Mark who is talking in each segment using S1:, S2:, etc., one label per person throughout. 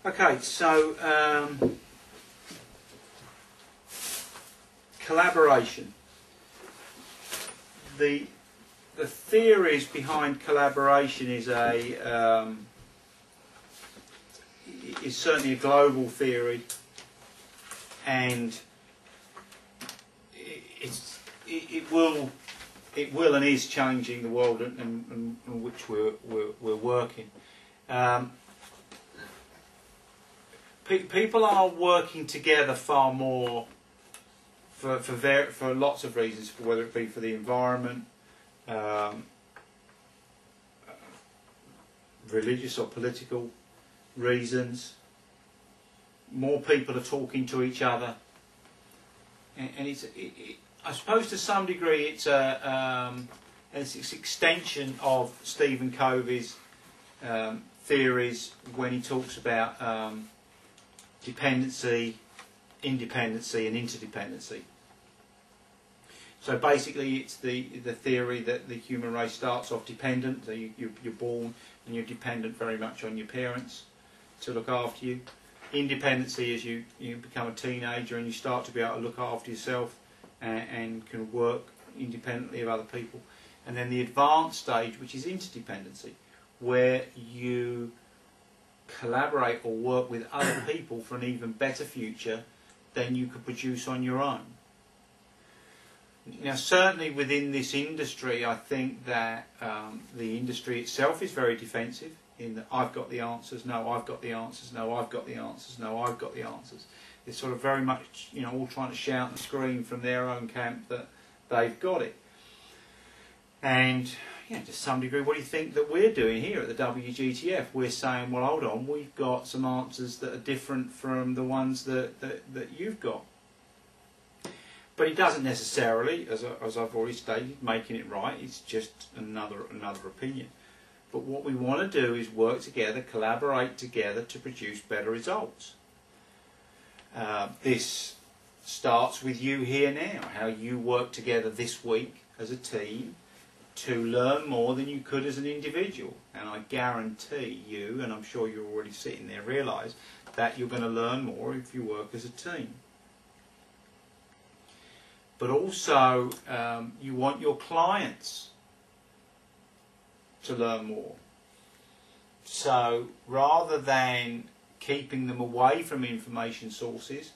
S1: Okay, so collaboration. The theories behind collaboration is certainly a global theory, and it will and is changing the world in which we're working. People are working together far more for lots of reasons, whether it be for the environment, religious or political reasons. More people are talking to each other, and I suppose to some degree it's an extension of Stephen Covey's theories when he talks about dependency, independency and interdependency. So basically it's the theory that the human race starts off dependent, so you're born and you're dependent very much on your parents to look after you. Independency is you become a teenager and you start to be able to look after yourself and can work independently of other people. And then the advanced stage, which is interdependency, where you collaborate or work with other people for an even better future than you could produce on your own. Now, certainly within this industry, I think that the industry itself is very defensive, in that I've got the answers, no, I've got the answers, no, I've got the answers, no, I've got the answers. It's sort of very much, all trying to shout and scream from their own camp that they've got it. And to some degree, what do you think that we're doing here at the WGTF? We're saying, well, hold on, we've got some answers that are different from the ones that you've got. But it doesn't necessarily, as I've already stated, making it right. It's just another opinion. But what we want to do is work together, collaborate together to produce better results. This starts with you here now, how you work together this week as a team to learn more than you could as an individual. And I guarantee you, and I'm sure you're already sitting there, realise that you're going to learn more if you work as a team. But also, you want your clients to learn more. So rather than keeping them away from information sources,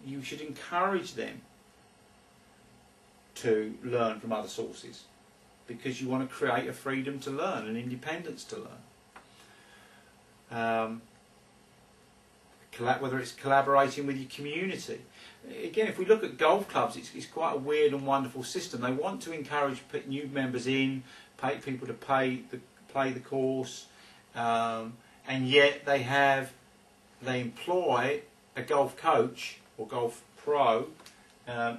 S1: you should encourage them to learn from other sources, because you want to create a freedom to learn, an independence to learn. Whether it's collaborating with your community. Again, if we look at golf clubs, it's quite a weird and wonderful system. They want to encourage new members in, pay people to play the course, and yet they employ a golf coach or golf pro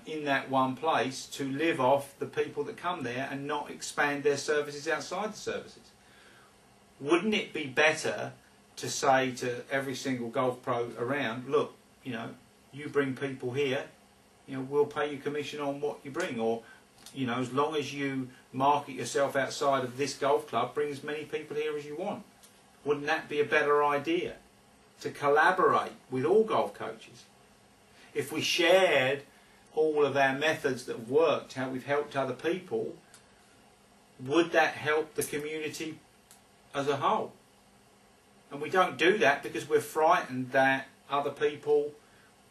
S1: in that one place to live off the people that come there and not expand their services outside the services. Wouldn't it be better to say to every single golf pro around, look, you bring people here, we'll pay you commission on what you bring, or as long as you market yourself outside of this golf club, bring as many people here as you want. Wouldn't that be a better idea? To collaborate with all golf coaches. If we shared all of our methods that have worked, how we've helped other people, would that help the community as a whole? And we don't do that because we're frightened that other people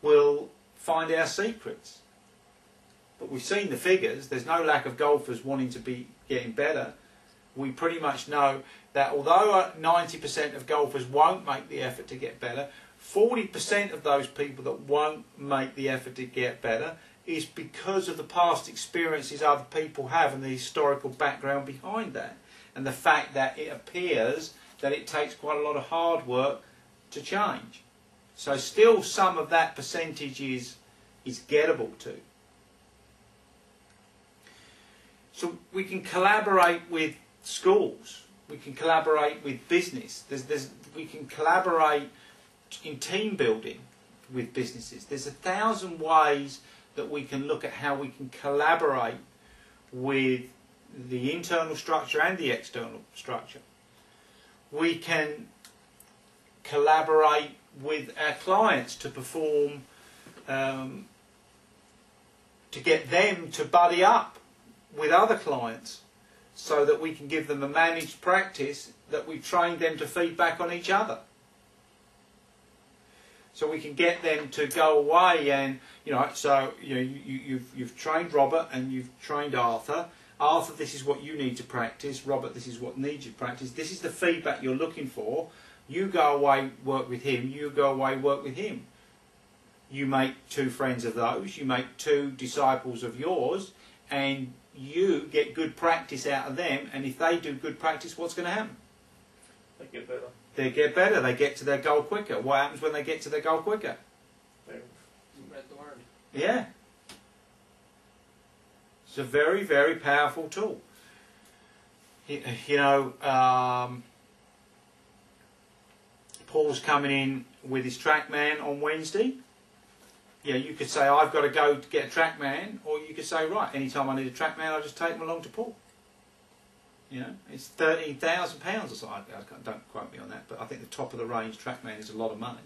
S1: will find our secrets. But we've seen the figures. There's no lack of golfers wanting to be getting better. We pretty much know that although 90% of golfers won't make the effort to get better, 40% of those people that won't make the effort to get better is because of the past experiences other people have and the historical background behind that. And the fact that it appears that it takes quite a lot of hard work to change. So still some of that percentage is gettable to. So we can collaborate with schools, we can collaborate with business, we can collaborate in team building with businesses. There's 1,000 ways that we can look at how we can collaborate with the internal structure and the external structure. We can collaborate with our clients to perform, to get them to buddy up with other clients so that we can give them a managed practice that we've trained them to feed back on each other. So we can get them to go away and, you've trained Robert and you've trained Arthur. Arthur, this is what you need to practice. Robert, this is what needs you to practice. This is the feedback you're looking for. You go away, work with him. You go away, work with him. You make 2 friends of those. You make 2 disciples of yours. And you get good practice out of them. And if they do good practice, what's going to happen?
S2: They get better.
S1: They get better. They get to their goal quicker. What happens when they get to their goal quicker?
S2: They read the word.
S1: Yeah. It's a very, very powerful tool. Paul's coming in with his TrackMan on Wednesday. Yeah, you could say, I've got to go to get a TrackMan, or you could say, right, anytime I need a TrackMan, I'll just take him along to Paul. It's £13,000 or something. Don't quote me on that, but I think the top of the range TrackMan is a lot of money.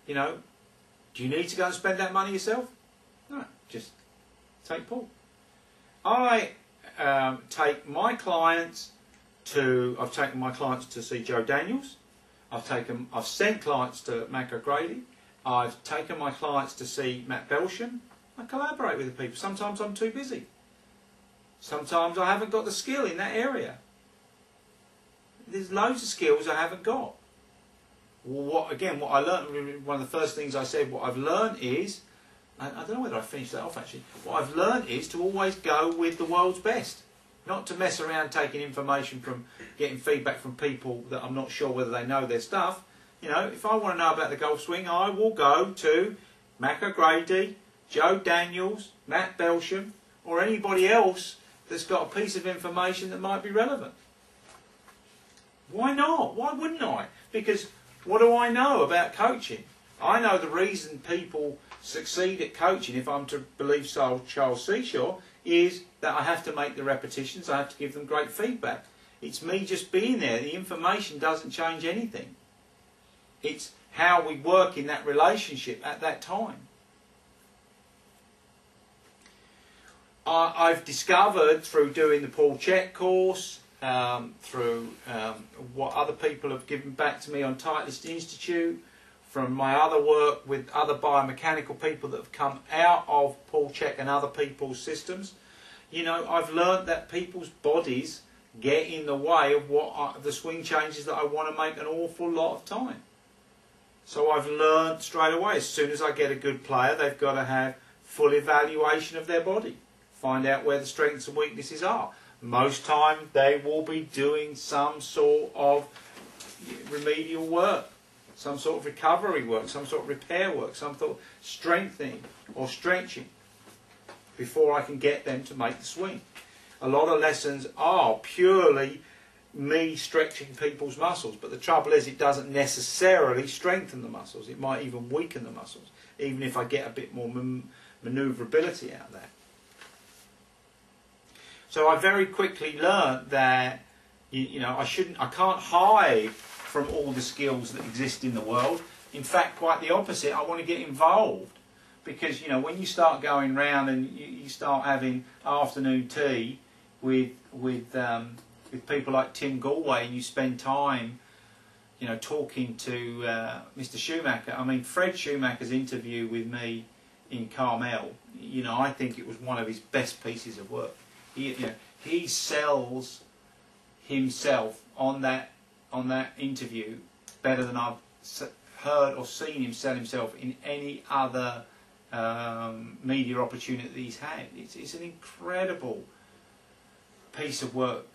S1: Do you need to go and spend that money yourself? No, just take Paul. I take my clients to. I've taken my clients to see Joe Daniels. I've sent clients to Mac O'Grady. I've taken my clients to see Matt Belsham. I collaborate with the people. Sometimes I'm too busy. Sometimes I haven't got the skill in that area. There's loads of skills I haven't got. What I learned, one of the first things I said, what I've learned is, I don't know whether I finished that off actually, what I've learned is to always go with the world's best. Not to mess around taking information from, getting feedback from people that I'm not sure whether they know their stuff. If I want to know about the golf swing, I will go to Mac O'Grady, Joe Daniels, Matt Belsham, or anybody else that's got a piece of information that might be relevant. Why not? Why wouldn't I? Because what do I know about coaching? I know the reason people succeed at coaching, if I'm to believe Charles Seashore, is that I have to make the repetitions, I have to give them great feedback. It's me just being there. The information doesn't change anything. It's how we work in that relationship at that time. I've discovered through doing the Paul Chet course, through what other people have given back to me on Titleist Institute, from my other work with other biomechanical people that have come out of Paul Chet and other people's systems, I've learned that people's bodies get in the way of the swing changes that I want to make an awful lot of time. So I've learned straight away, as soon as I get a good player, they've got to have full evaluation of their body. Find out where the strengths and weaknesses are. Most time they will be doing some sort of remedial work, some sort of recovery work, some sort of repair work, some sort of strengthening or stretching before I can get them to make the swing. A lot of lessons are purely me stretching people's muscles, but the trouble is it doesn't necessarily strengthen the muscles. It might even weaken the muscles, even if I get a bit more manoeuvrability out of that. So I very quickly learned that I can't hide from all the skills that exist in the world. In fact, quite the opposite. I want to get involved, because when you start going round and you start having afternoon tea with people like Tim Galway, and you spend time talking to Mr. Schumacher. I mean, Fred Schumacher's interview with me in Carmel, I think it was one of his best pieces of work. He sells himself on that interview better than I've heard or seen him sell himself in any other media opportunity that he's had. It's an incredible piece of work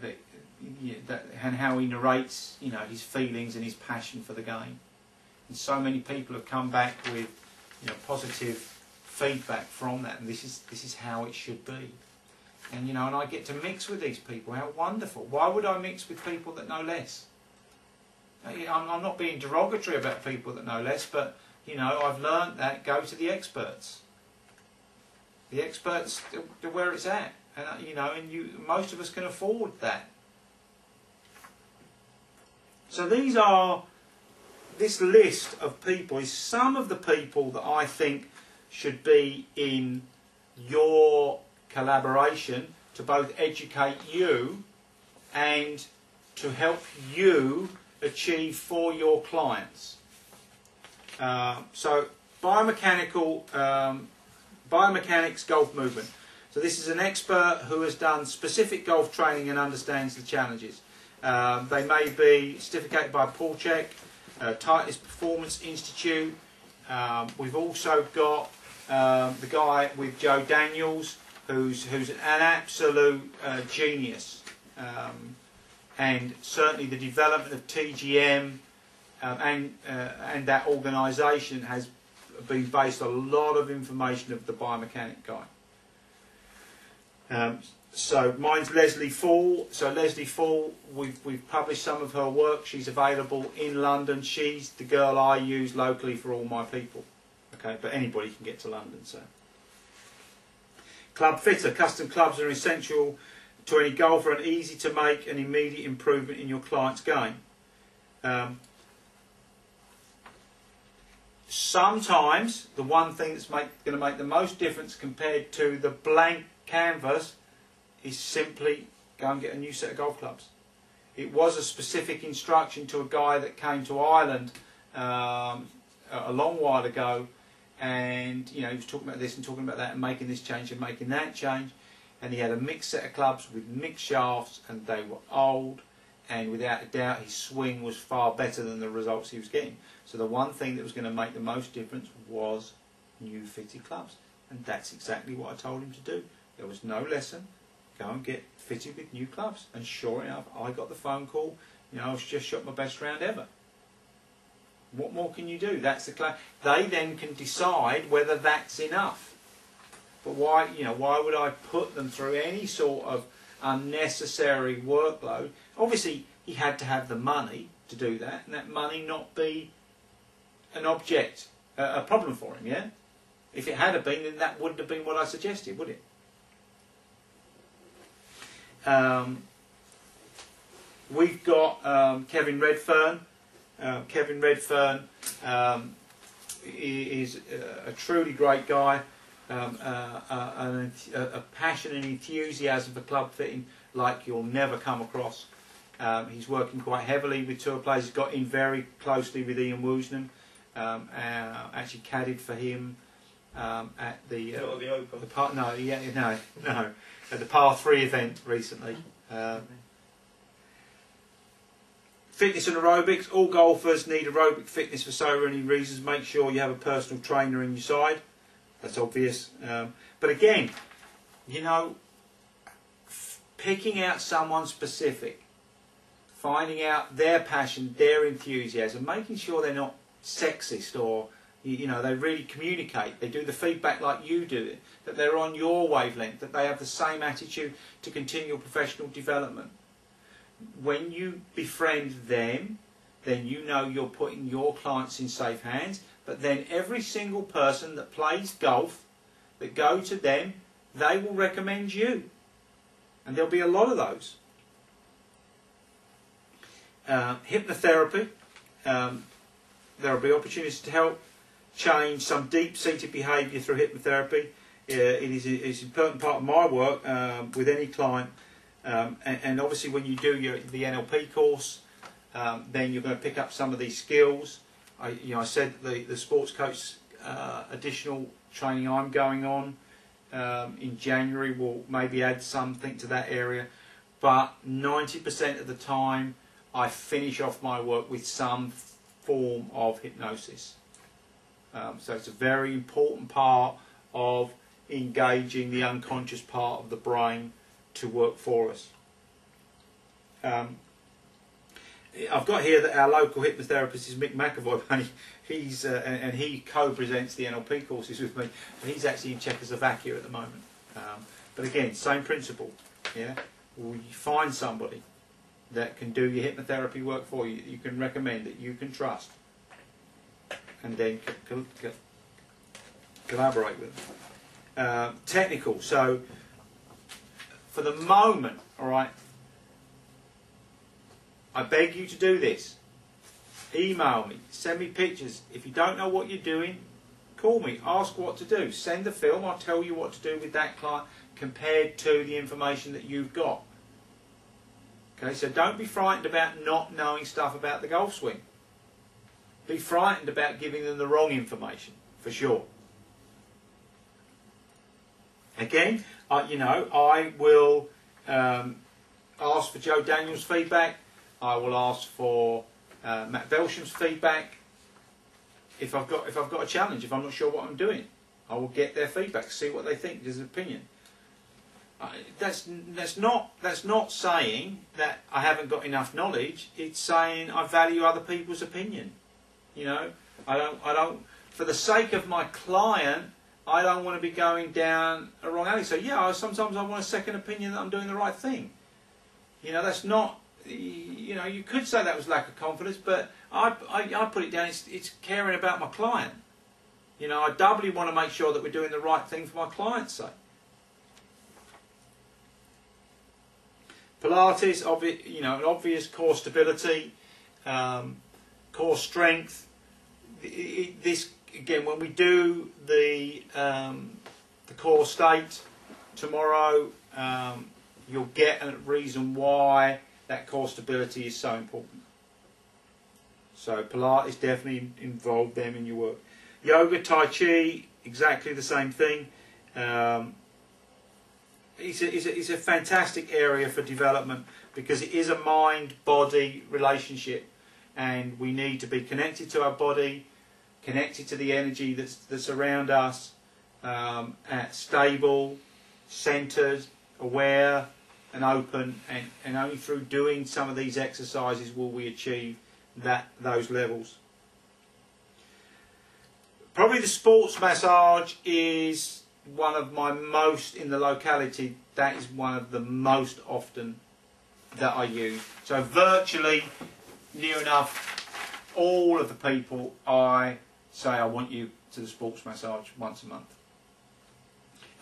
S1: and how he narrates, his feelings and his passion for the game. And so many people have come back with, positive feedback from that, and this is how it should be. And and I get to mix with these people. How wonderful! Why would I mix with people that know less? I'm not being derogatory about people that know less, but I've learned that go to the experts. The experts are where it's at, and most of us can afford that. So this list of people is some of the people that I think should be in your collaboration to both educate you and to help you achieve for your clients. So biomechanics golf movement. So this is an expert who has done specific golf training and understands the challenges. They may be certificated by Paul Check, Tightness Performance Institute. We've also got the guy with Joe Daniels, who's an absolute genius, and certainly the development of TGM and that organisation has been based on a lot of information of the biomechanic guy. So mine's Leslie Fall. So Leslie Fall, we've published some of her work. She's available in London. She's the girl I use locally for all my people. Okay, but anybody can get to London. So club fitter. Custom clubs are essential to any golfer and easy to make an immediate improvement in your client's game. Sometimes the one thing that's going to make the most difference compared to the blank canvas is simply go and get a new set of golf clubs. It was a specific instruction to a guy that came to Ireland a long while ago, and he was talking about this and talking about that and making this change and making that change, and he had a mixed set of clubs with mixed shafts and they were old, and without a doubt his swing was far better than the results he was getting. So the one thing that was going to make the most difference was new fitted clubs, and that's exactly what I told him to do. There was no lesson. Go and get fitted with new clubs. And sure enough, I got the phone call. I was just shot my best round ever. What more can you do? That's the club. They then can decide whether that's enough. But why? Why would I put them through any sort of unnecessary workload? Obviously, he had to have the money to do that, and that money not be an object, a problem for him. Yeah. If it had been, then that wouldn't have been what I suggested, would it? We've got Kevin Redfern. Kevin Redfern is a truly great guy, a passion and enthusiasm for club fitting like you'll never come across. He's working quite heavily with tour players. He's got in very closely with Ian Woosnam. Actually caddied for him at the
S2: Open.
S1: At the Par 3 event recently. Fitness and aerobics. All golfers need aerobic fitness for so many reasons. Make sure you have a personal trainer in your side. That's obvious. But again, picking out someone specific, finding out their passion, their enthusiasm, making sure they're not sexist or they really communicate, they do the feedback like you do, that they're on your wavelength, that they have the same attitude to continual professional development. When you befriend them, then you're putting your clients in safe hands, but then every single person that plays golf, that go to them, they will recommend you. And there'll be a lot of those. Hypnotherapy. There will be opportunities to help change some deep-seated behaviour through hypnotherapy. It's an important part of my work with any client. And obviously when you do the NLP course, then you're going to pick up some of these skills. I said the sports coach additional training I'm going on in January will maybe add something to that area. But 90% of the time I finish off my work with some form of hypnosis. So it's a very important part of engaging the unconscious part of the brain to work for us. I've got here that our local hypnotherapist is Mick McAvoy, and he co-presents the NLP courses with me. He's actually in Czechoslovakia at the moment. But again, same principle. Yeah, you find somebody that can do your hypnotherapy work for you, that you can recommend, that you can trust, and then collaborate with them. Technical. So for the moment, all right, I beg you to do this. Email me, send me pictures. If you don't know what you're doing, call me, ask what to do. Send a film, I'll tell you what to do with that client compared to the information that you've got. Okay, so don't be frightened about not knowing stuff about the golf swing. Be frightened about giving them the wrong information, for sure. Again, I will ask for Joe Daniels' feedback. I will ask for Matt Belsham's feedback. If I've got a challenge, if I'm not sure what I'm doing, I will get their feedback, see what they think, their opinion. That's not saying that I haven't got enough knowledge. It's saying I value other people's opinion. I don't. For the sake of my client, I don't want to be going down a wrong alley. So yeah, sometimes I want a second opinion that I'm doing the right thing. That's not. You could say that was lack of confidence, but I put it down. It's caring about my client. I doubly want to make sure that we're doing the right thing for my client's sake. Pilates, an obvious core stability, core strength. This again, when we do the core state tomorrow, you'll get a reason why that core stability is so important. So Pilates definitely involve them in your work. Yoga, Tai Chi, exactly the same thing. It's a fantastic area for development because it is a mind-body relationship, and we need to be connected to our body, connected to the energy that's around us, stable, centered, aware and open, and only through doing some of these exercises will we achieve those levels. Probably the sports massage is one of my most, in the locality, that is one of the most often that I use. So virtually, near enough, all of the people I say I want you to the sports massage once a month.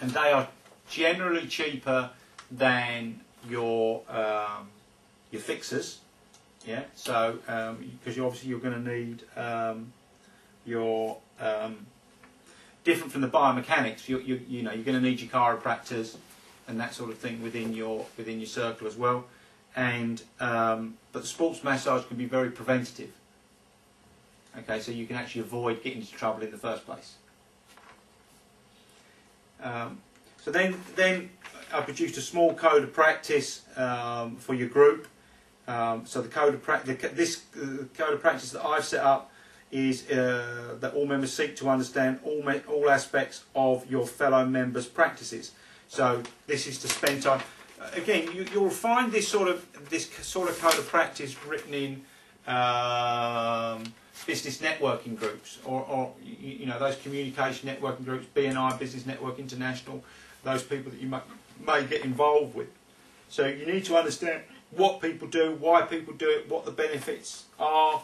S1: And they are generally cheaper than your fixers. Yeah, so because obviously you're going to need your different from the biomechanics. You're going to need your chiropractors and that sort of thing within your circle as well. And but the sports massage can be very preventative. Okay, so you can actually avoid getting into trouble in the first place. So then I produced a small code of practice for your group. So the code of practice that I've set up is that all members seek to understand all aspects of your fellow members' practices. So this is to spend time. Again, you'll find this sort of code of practice written in business networking groups, or those communication networking groups, BNI, Business Network International, those people that you may get involved with. So you need to understand what people do, why people do it, what the benefits are,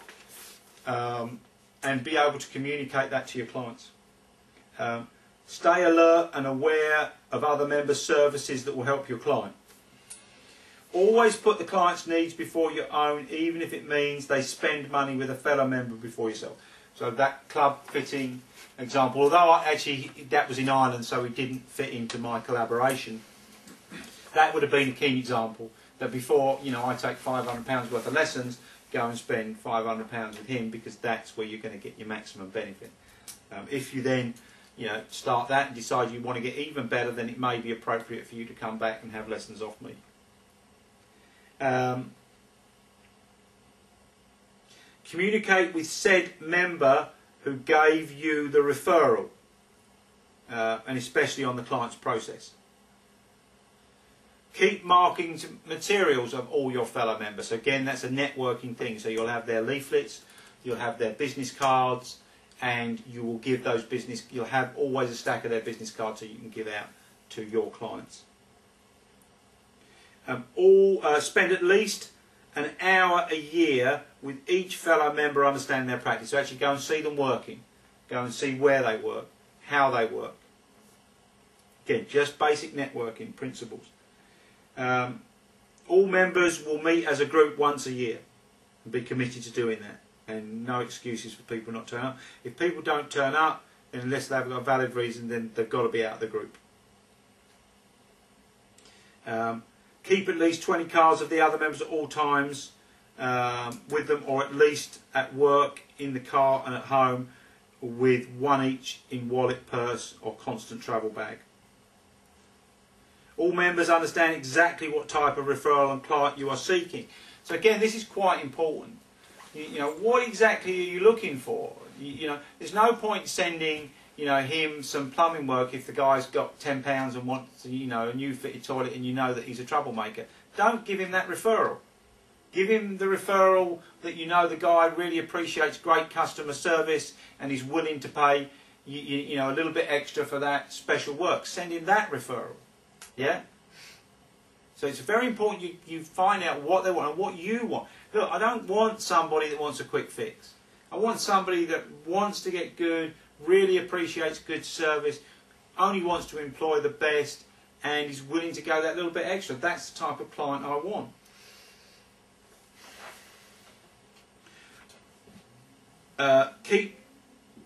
S1: and be able to communicate that to your clients. Stay alert and aware of other members' services that will help your client. Always put the client's needs before your own, even if it means they spend money with a fellow member before yourself. So that club fitting example, although that was in Ireland, so it didn't fit into my collaboration, that would have been a key example. That before, I take £500 worth of lessons, go and spend £500 with him, because that's where you're going to get your maximum benefit. If you then, start that and decide you want to get even better, then it may be appropriate for you to come back and have lessons off me. Communicate with said member who gave you the referral, and especially on the client's process. Keep marking materials of all your fellow members. So again, that's a networking thing. So you'll have their leaflets, you'll have their business cards, and you will give those you'll have always a stack of their business cards so you can give out to your clients. Spend at least an hour a year with each fellow member understanding their practice. So actually go and see them working. Go and see where they work, how they work. Again, just basic networking principles. All members will meet as a group once a year. and be committed to doing that. And no excuses for people not turning up. If people don't turn up, then unless they've got a valid reason, then they've got to be out of the group. Keep at least 20 cards of the other members at all times with them, or at least at work, in the car and at home, with one each in wallet, purse or constant travel bag. All members understand exactly what type of referral and client you are seeking. So again, this is quite important. You know, what exactly are you looking for? You know, there's no point sending, you know, him some plumbing work if the guy's got £10 and wants, you know, a new fitted toilet, and you know that he's a troublemaker. Don't give him that referral. Give him the referral that you know the guy really appreciates great customer service and is willing to pay, you know, a little bit extra for that special work. Send him that referral. Yeah? So it's very important you find out what they want and what you want. Look, I don't want somebody that wants a quick fix. I want somebody that wants to get good, really appreciates good service, only wants to employ the best, and is willing to go that little bit extra. That's the type of client I want. Keep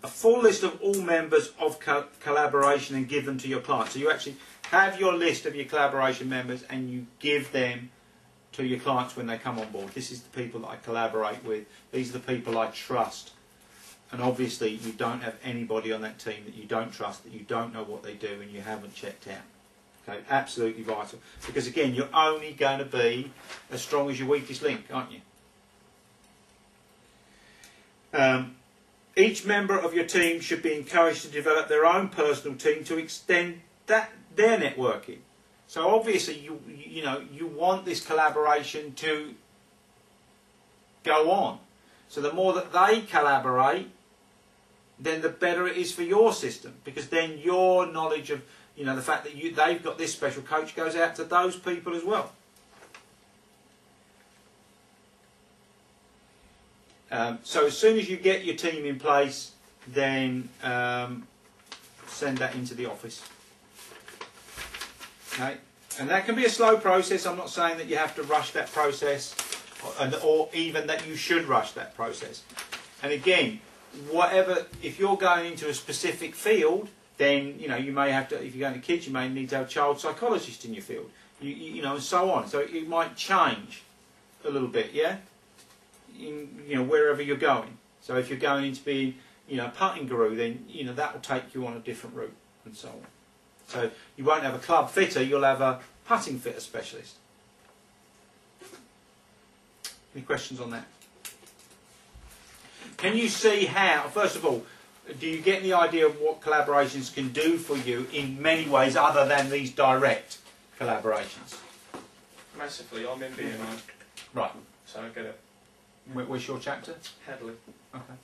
S1: a full list of all members of collaboration and give them to your client. So you actually have your list of your collaboration members and you give them to your clients when they come on board. This is the people that I collaborate with. These are the people I trust. And obviously you don't have anybody on that team that you don't trust, that you don't know what they do and you haven't checked out. Okay, absolutely vital. Because again, you're only going to be as strong as your weakest link, aren't you? Each member of your team should be encouraged to develop their own personal team to extend their networking. So obviously you want this collaboration to go on. So the more that they collaborate, then the better it is for your system, because then your knowledge of, you know, the fact that they've got this special coach goes out to those people as well. So as soon as you get your team in place, then send that into the office. Okay? And that can be a slow process. I'm not saying that you have to rush that process, or even that you should rush that process. And again, if you're going into a specific field, then you know you may have to. If you're going to kids, you may need to have a child psychologist in your field. You know, and so on. So it might change a little bit, yeah. You know, wherever you're going. So if you're going into being, you know, a putting guru, then you know that will take you on a different route, and so on. So you won't have a club fitter, you'll have a putting fitter specialist. Any questions on that? Can you see how, first of all, do you get the idea of what collaborations can do for you in many ways other than these direct collaborations?
S2: Massively. I'm in BNI.
S1: Right.
S2: So I get it.
S1: Where's your chapter?
S2: Hadley.
S1: Okay.